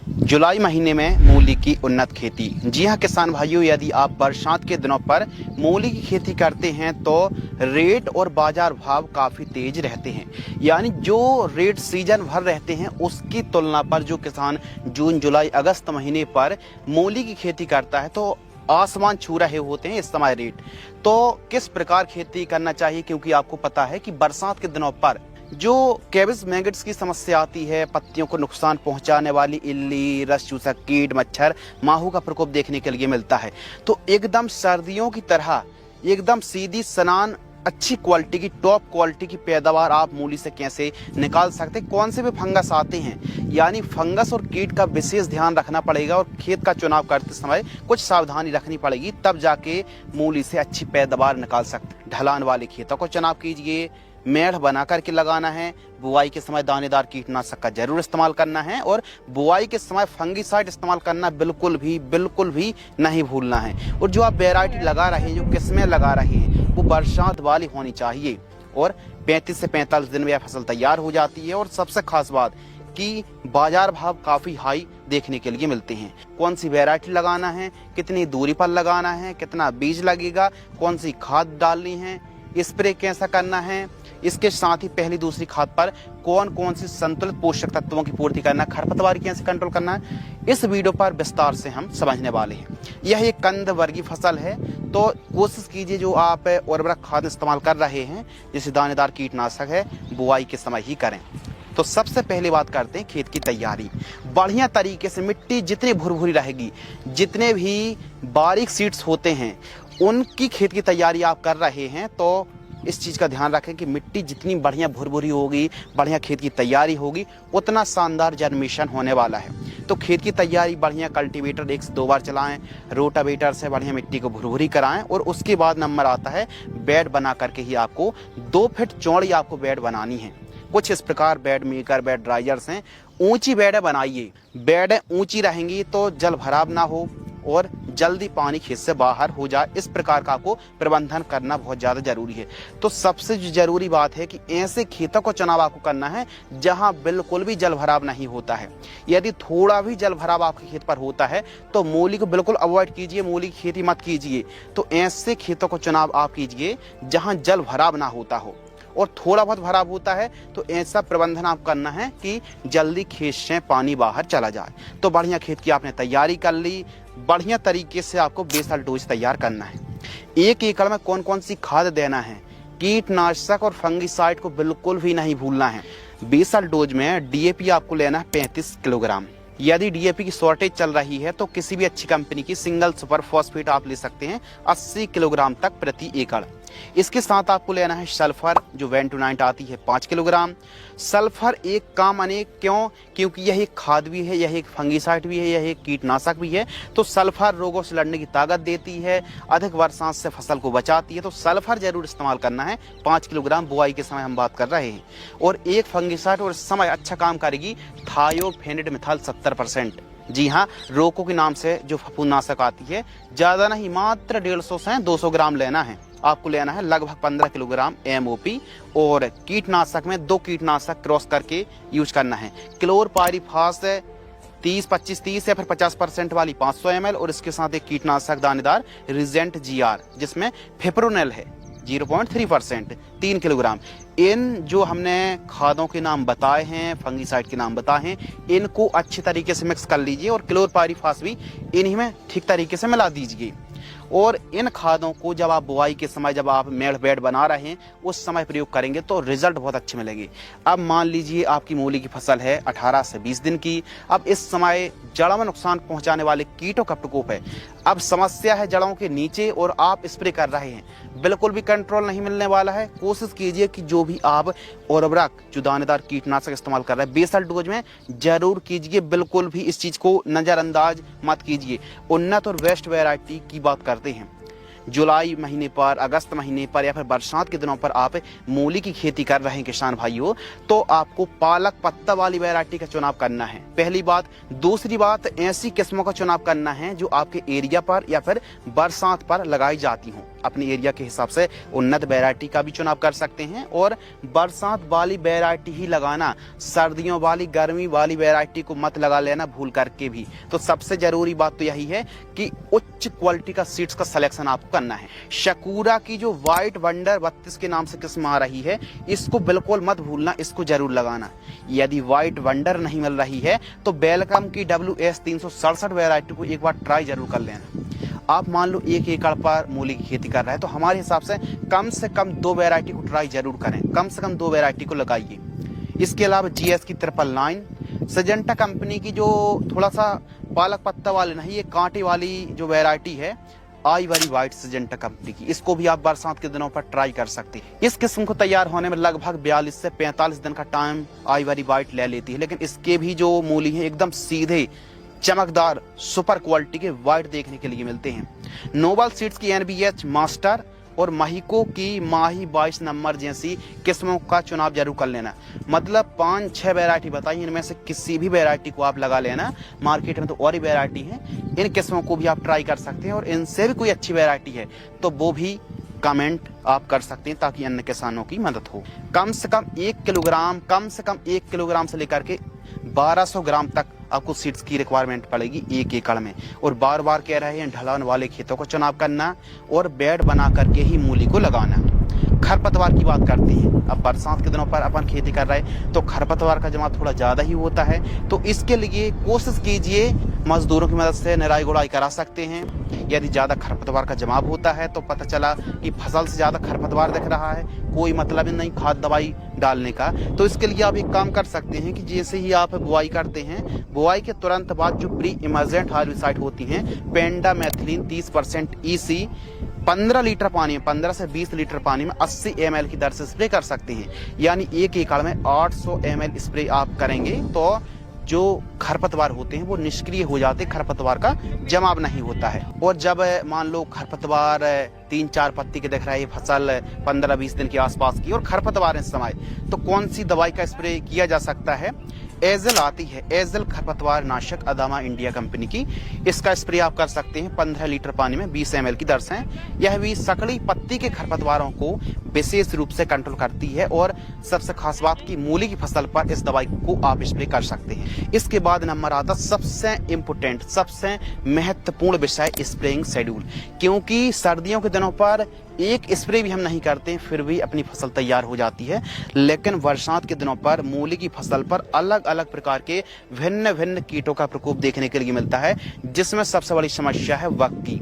जुलाई महीने में मूली की उन्नत खेती। जी हाँ किसान भाइयों, यदि आप बरसात के दिनों पर मूली की खेती करते हैं तो रेट और बाजार भाव काफ़ी तेज रहते हैं। यानी जो रेट सीजन भर रहते हैं उसकी तुलना पर जो किसान जून जुलाई अगस्त महीने पर मूली की खेती करता है तो आसमान छू रहे होते हैं इस समय रेट। तो किस प्रकार खेती करना चाहिए, क्योंकि आपको पता है कि बरसात के दिनों पर जो कैबिज मैगट्स की समस्या आती है, पत्तियों को नुकसान पहुंचाने वाली इल्ली, रस चूसक कीट, मच्छर, माहू का प्रकोप देखने के लिए मिलता है। तो एकदम सर्दियों की तरह एकदम सीधी सनान अच्छी क्वालिटी की, टॉप क्वालिटी की पैदावार आप मूली से कैसे निकाल सकते हैं। कौन से भी फंगस आते हैं, यानी फंगस और कीट का विशेष ध्यान रखना पड़ेगा और खेत का चुनाव करते समय कुछ सावधानी रखनी पड़ेगी, तब जाके मूली से अच्छी पैदावार निकाल सकते हैं। ढलान वाले खेतों को चुनाव कीजिए, मेढ़ बना करके लगाना है। बुआई के समय दानेदार कीटनाशक का जरूर इस्तेमाल करना है और बुआई के समय फंगिसाइड इस्तेमाल करना बिल्कुल भी नहीं भूलना है। और जो आप वैरायटी लगा रहे हैं, जो किस्में लगा रहे हैं, वो बरसात वाली होनी चाहिए और 35 से 45 दिन में यह फसल तैयार हो जाती है। और सबसे खास बात कि बाजार भाव काफ़ी हाई देखने के लिए मिलते हैं। कौन सी वैरायटी लगाना है, कितनी दूरी पर लगाना है, कितना बीज लगेगा, कौन सी खाद डालनी है, स्प्रे कैसा करना है, इसके साथ ही पहली दूसरी खाद पर कौन कौन सी संतुलित पोषक तत्वों की पूर्ति करना, खरपतवार कैसे कंट्रोल करना है, इस वीडियो पर विस्तार से हम समझने वाले हैं। यह एक कंद वर्गीय फसल है, तो कोशिश कीजिए जो आप उर्वरक खाद इस्तेमाल कर रहे हैं, जैसे दानेदार कीटनाशक है, बुआई के समय ही करें। तो सबसे पहले बात करते हैं खेत की तैयारी। बढ़िया तरीके से मिट्टी जितनी भुरभुरी रहेगी, जितने भी बारीक सीड्स होते हैं, उनकी खेत की तैयारी आप कर रहे हैं तो इस चीज़ का ध्यान रखें कि मिट्टी जितनी बढ़िया भुरभुरी होगी, बढ़िया खेत की तैयारी होगी, उतना शानदार जर्मिनेशन होने वाला है। तो खेत की तैयारी बढ़िया कल्टीवेटर 1 से 2 बार चलाएं, रोटावेटर से बढ़िया मिट्टी को भुरभुरी कराएं और उसके बाद नंबर आता है बेड बना करके ही आपको 2 फीट चौड़ी आपको बेड बनानी है। कुछ इस प्रकार बेड मेकर, बेड ड्राइजर्स हैं, ऊंची बेडें बनाइए। बेडें ऊंची रहेंगी तो जल भराव ना हो और जल्दी पानी खेत से बाहर हो जाए, इस प्रकार का आपको प्रबंधन करना बहुत ज़्यादा जरूरी है। तो सबसे जरूरी बात है कि ऐसे खेतों को चुनाव आपको करना है जहां बिल्कुल भी जल भराव नहीं होता है। यदि थोड़ा भी जल भराव आपके खेत पर होता है तो मूली को बिल्कुल अवॉइड कीजिए, मूली की खेती मत कीजिए। तो ऐसे खेतों को चुनाव आप कीजिए जहाँ जल भराव ना होता हो, और थोड़ा बहुत भराव होता है तो ऐसा प्रबंधन आप करना है कि जल्दी खेत से पानी बाहर चला जाए। तो बढ़िया खेत की आपने तैयारी कर ली, बढ़िया तरीके से आपको बेसल डोज तैयार करना है। 1 एकड़ में कौन कौन सी खाद देना है, कीटनाशक और फंगिसाइड को बिल्कुल भी नहीं भूलना है। बेसल डोज में डीएपी आपको लेना है 35 किलोग्राम। यदि डीएपी की शॉर्टेज चल रही है तो किसी भी अच्छी कंपनी की सिंगल सुपर फॉस्फेट आप ले सकते हैं 80 किलोग्राम तक प्रति एकड़। इसके साथ आपको लेना है सल्फर, जो वेंटोनाइट आती है 5 किलोग्राम। सल्फर एक काम अनेक, क्यों? क्योंकि यह एक खाद भी है, यह एक फंगिसाइड भी है, यह एक कीटनाशक भी है। तो सल्फर रोगों से लड़ने की ताकत देती है, अधिक बरसात से फसल को बचाती है। तो सल्फर जरूर इस्तेमाल करना है 5 किलोग्राम बुआई के समय हम बात कर रहे हैं। और एक फंगिसाइड और इस समय अच्छा काम करेगी थायोफेनिड मिथाइल 70%। जी हाँ, रोको के नाम से जो फफूंदनाशक आती है, ज़्यादा नहीं, मात्र 150 से 200 ग्राम लेना है। आपको लेना है लगभग 15 किलोग्राम एमओपी। और कीटनाशक में 2 कीटनाशक क्रॉस करके यूज करना है। क्लोरपाइरीफास 30-25-30 या फिर 50% वाली 500 ml, और इसके साथ एक कीटनाशक दानेदार रिजेंट जीआर, जिसमें फिप्रोनेल है 0.3%, 3 किलोग्राम। इन जो हमने खादों के नाम बताए हैं, फंगिसाइड के नाम बताए हैं, इनको अच्छी तरीके से मिक्स कर लीजिए और क्लोरपाइरीफास भी इन्हीं में ठीक तरीके से मिला दीजिए। और इन खादों को जब आप बुआई के समय, जब आप मेड़ बेड बना रहे हैं, उस समय प्रयोग करेंगे तो रिजल्ट बहुत अच्छे मिलेंगे। अब मान लीजिए आपकी मूली की फसल है 18 से 20 दिन की। अब इस समय जड़ों में नुकसान पहुंचाने वाले कीटों का प्रकोप है। अब समस्या है जड़ों के नीचे और आप स्प्रे कर रहे हैं, बिल्कुल भी कंट्रोल नहीं मिलने वाला है। कोशिश कीजिए कि जो भी आप उर्वरक, जो दानेदार कीटनाशक इस्तेमाल कर रहे हैं, बेसल डोज में जरूर कीजिए, बिल्कुल भी इस चीज़ को नज़रअंदाज मत कीजिए। उन्नत और बेस्ट वैरायटी की बात करते हैं, जुलाई महीने पर, अगस्त महीने पर या फिर बरसात के दिनों पर आप मूली की खेती कर रहे हैं किसान भाइयों, तो आपको पालक पत्ता वाली वैरायटी का चुनाव करना है, पहली बात। दूसरी बात, ऐसी किस्मों का चुनाव करना है जो आपके एरिया पर या फिर बरसात पर लगाई जाती हों। अपने एरिया के हिसाब से उन्नत वैरायटी का भी चुनाव कर सकते हैं और बरसात वाली वैरायटी ही लगाना, सर्दियों वाली गर्मी वाली वैरायटी को मत लगा लेना भूल करके भी। तो सबसे जरूरी बात तो यही है कि उच्च क्वालिटी का सीड्स का सिलेक्शन आपको करना है। शकूरा की जो व्हाइट वंडर 32 के नाम से किस्म आ रही है, इसको बिल्कुल मत भूलना, इसको जरूर लगाना। यदि व्हाइट वंडर नहीं मिल रही है तो वेलकम की WS 367 वैरायटी को एक बार ट्राई जरूर कर लेना। आप मान लो 1 एकड़ पर मूली की खेती कर रहे हैं तो हमारे हिसाब से कम 2 वैरायटी को ट्राई जरूर करें, कम से कम 2 वैरायटी को लगाइए। इसके अलावा GS की 999, सिजेंटा कंपनी की जो थोड़ा सा पालक पत्ता वाले नहीं, ये कांटे वाली जो वैरायटी है, आई वाली व्हाइट सिजेंटा कंपनी की, इसको भी आप बरसात के दिनों पर ट्राई कर सकते हैं। इस किस्म को तैयार होने में लगभग 42 से 45 दिन का टाइम आई वाली व्हाइट ले लेती है, लेकिन इसके भी जो मूली है एकदम सीधे चमकदार सुपर क्वालिटी के व्हाइट देखने के लिए मिलते हैं। नोबल सीड्स की NBH मास्टर और महिको की माही 22 नंबर जैसी किस्मों का चुनाव जरूर कर लेना। मतलब 5-6 वैरायटी बताई, इनमें से किसी भी वैरायटी को आप लगा लेना। मार्केट में तो और ही वैरायटी है, इन किस्मों को भी आप ट्राई कर सकते हैं और इनसे भी कोई अच्छी वैरायटी है तो वो भी कमेंट आप कर सकते हैं ताकि अन्य किसानों की मदद हो। कम से कम 1 किलोग्राम से लेकर के 1200 ग्राम तक आपको सीड्स की रिक्वायरमेंट पड़ेगी 1 एकड़ में। और बार बार कह रहे हैं, ढलान वाले खेतों का चुनाव करना और बेड बना करके ही मूली को लगाना। खरपतवार की बात करते हैं, अब बरसात के दिनों पर अपन खेती कर रहे हैं तो खरपतवार का जमा थोड़ा ज़्यादा ही होता है, तो इसके लिए कोशिश कीजिए मजदूरों की मदद से निराई गुड़ाई करा सकते हैं। यदि ज़्यादा खरपतवार का जमाव होता है तो पता चला कि फसल से ज़्यादा खरपतवार दिख रहा है, कोई मतलब नहीं खाद दवाई डालने का, तो इसके लिए आप एक काम कर सकते हैं कि जैसे ही आप बुआई करते हैं, बुआई के तुरंत बाद जो प्री इमर्जेंट हार्बिसाइड होती हैं, पेंडामेथिलीन 30% EC 15 लीटर पानी में, 15 से 20 लीटर पानी में 80 ml की दर से स्प्रे कर सकते हैं। यानी 1 एकड़ में 800 ml स्प्रे आप करेंगे तो जो खरपतवार होते हैं वो निष्क्रिय हो जाते, खरपतवार का जमाव नहीं होता है। और जब मान लो खरपतवार 3-4 पत्ती के दिख रहा है फसल 15-20 दिन के आसपास की और खरपतवार इस समय, तो कौन सी दवाई का स्प्रे किया जा सकता है? एजल आती है, एजल खरपतवार नाशक, अदामा इंडिया कंपनी की, इसका स्प्रे आप कर सकते हैं 15 लीटर पानी में 20 ml की दर से। यह भी सकड़ी पत्ती के खरपतवारों को विशेष रूप से कंट्रोल करती है और सबसे खास बात की मूली की फसल पर इस दवाई को आप स्प्रे कर सकते हैं। इसके बाद नंबर आता सबसे इम्पोर्टेंट, सबसे महत्वपूर्ण विषय, स्प्रेइंग शेड्यूल। क्योंकि सर्दियों के दिनों पर एक स्प्रे भी हम नहीं करते हैं फिर भी अपनी फसल तैयार हो जाती है, लेकिन बरसात के दिनों पर मूली की फसल पर अलग अलग प्रकार के भिन्न भिन्न कीटों का प्रकोप देखने के लिए मिलता है, जिसमें सबसे बड़ी समस्या है वक की।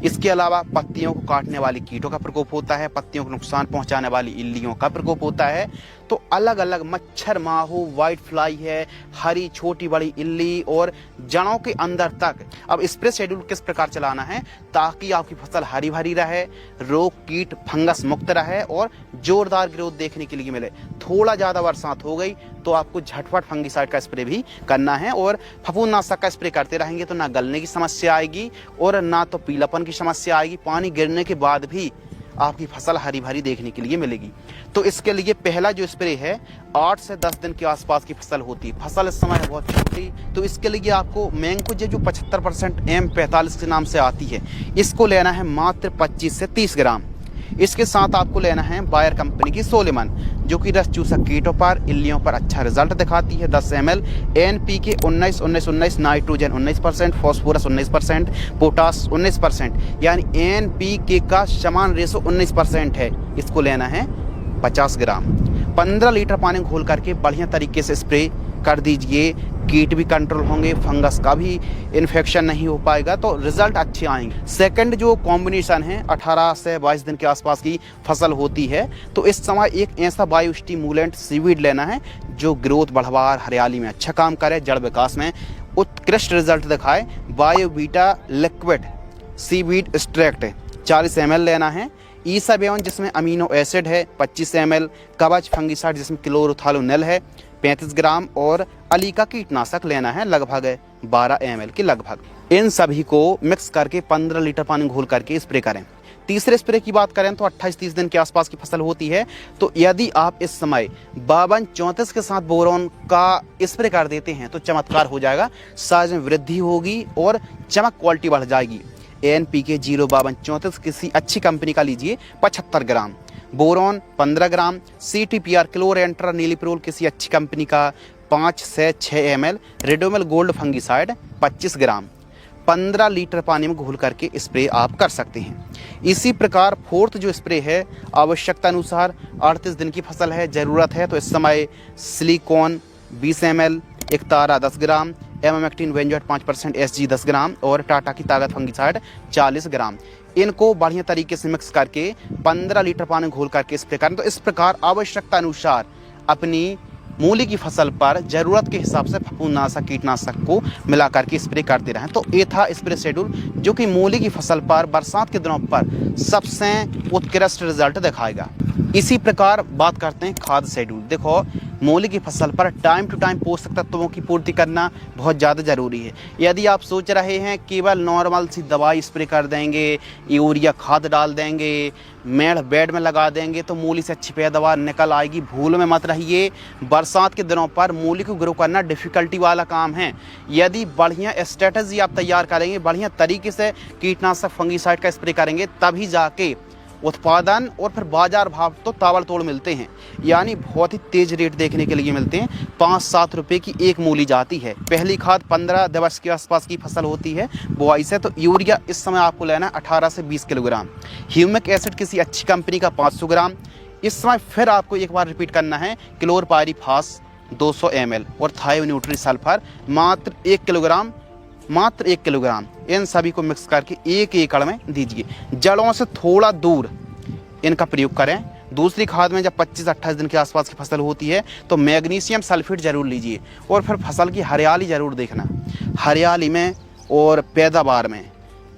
इसके अलावा पत्तियों को काटने वाले कीटों का प्रकोप होता है, पत्तियों को नुकसान पहुंचाने वाली इल्लियों का प्रकोप होता है। तो अलग अलग मच्छर, माहू, व्हाइट फ्लाई है, हरी छोटी बड़ी इल्ली और जड़ों के अंदर तक। अब स्प्रे शेड्यूल किस प्रकार चलाना है ताकि आपकी फसल हरी भरी रहे, रोग कीट फंगस मुक्त रहे और जोरदार ग्रोथ देखने के लिए मिले। थोड़ा ज्यादा बरसात हो गई तो आपको झटपट फंगीसाइड का स्प्रे भी करना है और फफूंदनाशक का स्प्रे करते रहेंगे तो ना गलने की समस्या आएगी और ना तो पीलापन की समस्या आएगी। पानी गिरने के बाद भी आपकी फसल हरी भरी देखने के लिए मिलेगी। तो इसके लिए पहला जो स्प्रे है 8 से 10 दिन के आसपास की फसल होती है, फसल इस समय बहुत छोटी, तो इसके लिए आपको मैंगोजे जो 75% M45 के नाम से आती है, इसको लेना है मात्र 25 से 30 ग्राम। इसके साथ आपको लेना है बायर कंपनी की सोलेमन, जो कि रस चूसक कीटों पर, इल्लियों पर अच्छा रिजल्ट दिखाती है, 10 ml। NPK 19-19-19, nitrogen 19%, phosphorus 19%, potash 19%, यानी NPK का समान रेशो 19% है। इसको लेना है 50 ग्राम। 15 लीटर पानी घोल करके बढ़िया तरीके से स्प्रे कर दीजिए, कीट भी कंट्रोल होंगे, फंगस का भी इन्फेक्शन नहीं हो पाएगा, तो रिजल्ट अच्छे आएंगे। सेकंड जो कॉम्बिनेशन है 18 से 22 दिन के आसपास की फसल होती है, तो इस समय एक ऐसा बायो स्टिमुलेंट सीवीड लेना है जो ग्रोथ बढ़वार, हरियाली में अच्छा काम करे, जड़ विकास में उत्कृष्ट रिजल्ट दिखाए। बायोवीटा लिक्विड सीवीड एक्सट्रैक्ट 40 ml लेना है। ईसाबेवन जिसमें अमीनो एसिड है 25 ml, कवच फंगिसाइड जिसमें क्लोरोथालोनिल है 35 ग्राम और अलीका कीटनाशक लेना है लगभग 12 ml के लगभग। इन सभी को मिक्स करके 15 लीटर पानी घोल करके स्प्रे करें। तीसरे स्प्रे की बात करें तो 28-30 दिन के आसपास की फसल होती है। तो यदि आप इस समय 52-34 के साथ बोरॉन का स्प्रे कर देते हैं तो चमत्कार हो जाएगा, साइज में वृद्धि होगी और चमक क्वालिटी बढ़ जाएगी। NPK 052-34 किसी अच्छी कंपनी का लीजिए 75 ग्राम, बोरॉन 15 ग्राम, CTPR क्लोरेंट्रा नीलीप्रोल किसी अच्छी कंपनी का 5 से 6 ml, रेडोमिल गोल्ड फंगिसाइड 25 ग्राम 15 लीटर पानी में घोल करके स्प्रे आप कर सकते हैं। इसी प्रकार फोर्थ जो स्प्रे है, आवश्यकता अनुसार 38 दिन की फसल है, ज़रूरत है तो इस समय सिलिकॉन 20 ml, एकतारा 10 ग्राम, एमामेक्टिन वेंजोएट 5% SG 10 ग्राम और टाटा की ताकत फंगिसाइड 40 ग्राम, इनको बढ़िया तरीके से मिक्स करके 15 लीटर पानी घोल करके स्प्रे करें। तो इस प्रकार आवश्यकता अनुसार अपनी मूली की फसल पर जरूरत के हिसाब से फफूंदनाशक कीटनाशक को मिला करके स्प्रे करते रहें। तो ये था स्प्रे शेड्यूल जो कि मूली की फसल पर बरसात के दिनों पर सबसे उत्कृष्ट रिजल्ट दिखाएगा। इसी प्रकार बात करते हैं खाद शेड्यूल। देखो, मूली की फसल पर टाइम टू टाइम पोषक तत्वों की पूर्ति करना बहुत ज़्यादा ज़रूरी है। यदि आप सोच रहे हैं केवल नॉर्मल सी दवाई स्प्रे कर देंगे, यूरिया खाद डाल देंगे, मेड़ बेड में लगा देंगे तो मूली से अच्छी पैदावार निकल आएगी, भूल में मत रहिए। बरसात के दिनों पर मूली को ग्रो करना डिफ़िकल्टी वाला काम है। यदि बढ़िया स्ट्रेटजी आप तैयार करेंगे, बढ़िया तरीके से कीटनाशक फंगिसाइड का स्प्रे करेंगे, तभी जाके उत्पादन और फिर बाजार भाव तो ताबड़तोड़ मिलते हैं, यानी बहुत ही तेज रेट देखने के लिए मिलते हैं। 5-7 रुपये की एक मूली जाती है। पहली खाद 15 दिवस के आसपास की फसल होती है बुआई से। तो यूरिया इस समय आपको लेना है 18 से 20 किलोग्राम, ह्यूमिक एसिड किसी अच्छी कंपनी का 500 ग्राम। इस समय फिर आपको एक बार रिपीट करना है, क्लोरपायरीफास 200 ml और थायोन्यूट्री सल्फर मात्र 1 किलोग्राम, मात्र 1 किलोग्राम। इन सभी को मिक्स करके 1 एकड़ में दीजिए। जड़ों से थोड़ा दूर इनका प्रयोग करें। दूसरी खाद में जब 25-28 दिन के आसपास की फसल होती है तो मैग्नीशियम सल्फेट जरूर लीजिए और फिर फसल की हरियाली जरूर देखना। हरियाली में और पैदावार में,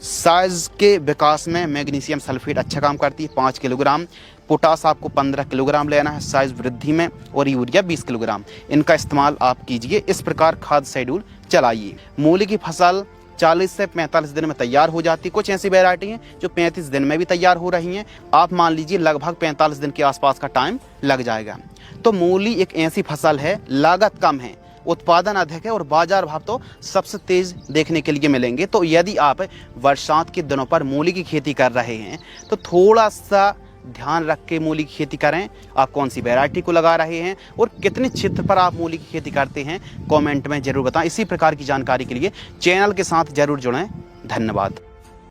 साइज के विकास में मैग्नीशियम सल्फेट अच्छा काम करती है। 5 किलोग्राम। पोटास आपको 15 किलोग्राम लेना है साइज वृद्धि में, और यूरिया 20 किलोग्राम। इनका इस्तेमाल आप कीजिए। इस प्रकार खाद शेड्यूल चलाइए। मूली की फसल 40 से 45 दिन में तैयार हो जाती है। कुछ ऐसी वैरायटी हैं जो 35 दिन में भी तैयार हो रही हैं। आप मान लीजिए लगभग 45 दिन के आसपास का टाइम लग जाएगा। तो मूली एक ऐसी फसल है, लागत कम है, उत्पादन अधिक है और बाजार भाव तो सबसे तेज देखने के लिए मिलेंगे। तो यदि आप बरसात के दिनों पर मूली की खेती कर रहे हैं तो थोड़ा सा ध्यान रख के मूली की खेती करें। आप कौन सी वैरायटी को लगा रहे हैं और कितने क्षेत्र पर आप मूली की खेती करते हैं, कमेंट में जरूर बताएं। इसी प्रकार की जानकारी के लिए चैनल के साथ जरूर जुड़ें। धन्यवाद।